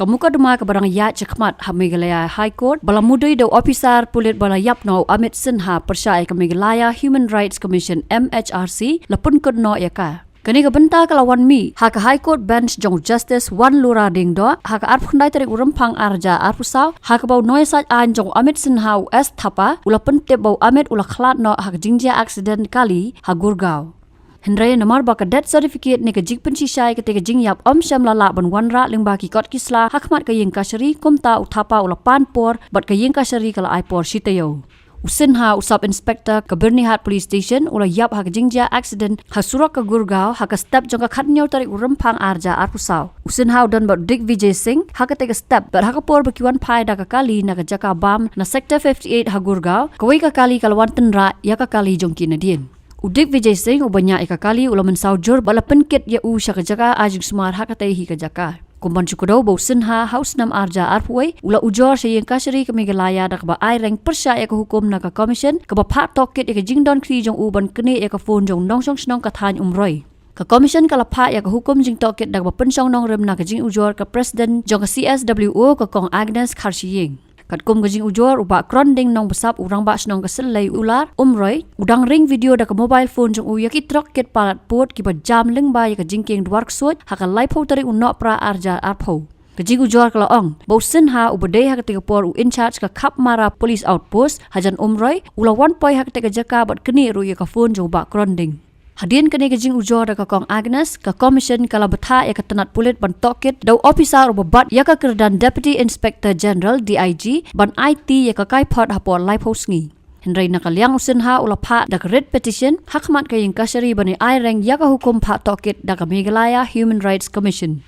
Kamuka dema ke barang ya cekmat ha Meghalaya High Court bala Mudui do officer Pulit bala yap no Amit Sinha Pyrshah ke Meghalaya Human Rights Commission MHRC la Pynkut no yaka. Kani ka benta kalawan mi ha ka High Court bench jong Justice Wan Lura ding do ha ka arp khandai tarik urampang arja arpusaw ha ka bau noi saj an jong Amit Sinha S thapa ula pentep bau Amit ula khlat no ha ka jingjia accident kali ha Gurgaon. Hendrai namar baka death certificate ni ka jig penci syai ketika jing yap sham lala ban wanra ling baki kot kisla hakmat ka yeng kasari kumta uthapa ula pan por bat ka yeng kasari kala ai por sitayo. Usinha usap inspector ka Birnihat police station ula yap ha ka jingjia accident ha surak ka Gurgaon ha ka step jong ka khatnyau tarik urampang arja arpusaw. Usinha udan bat Dick Vijay Singh ha ka take step bat ha ka por bakiwan pai da ka kali na ka jaka bam na sector 58 ha Gurgaon kawai ka kali kalawan tenra ya ka kali jong kinadien. Udik Vijay Singh ubanya eka kali ula mensaujur bala penkit ya u syaka jaka ajing smar hakatai hi ka jaka. Kumban cukudau bau sinha haus nam arja arpuai ula ujor syeng kasari ke Meghalaya dak ba ai reng Pyrshah eka hukum na ka commission ke ba pat tokit eka jingdon kri jong u ban kene eka phone jong nong song snong ka than umroi. Ka commission kala pha eka hukum jing tokit dak ba pensong nong rem na ka jing ujor ka president jong ka CSWO ka kong Agnes Kharshiyeng. Kat kum gajing ujor uba kronding nong besap urang ba snong keselai ular umroi udang ring video da ka mobile phone jong uya ki trok ket palat pot ki ba jam leng ba ya ka jingking dwark suat ha ka lai pho tari unno pra arja arpho gajing ujor kala ong bo sin ha ubade ha ka te por u in charge ka khap mara police outpost hajan umroi ula one poi ha ka te ka jaka bat keni ru ya ka phone jong ba kronding. Hadian kini kajing ujor da ka kong Agnes ka commission kala betha ya ka tenat Pulit ban tokit dau officer ubabat ya ka kerdan Deputy Inspector General DIG ban IT ya ka kai pot hapor lai posngi. Hendrai nakaliang usinha ula pha da ka red petition hakmat ka yang kasari bani ai reng ya ka hukum pha tokit da ka Meghalaya Human Rights Commission.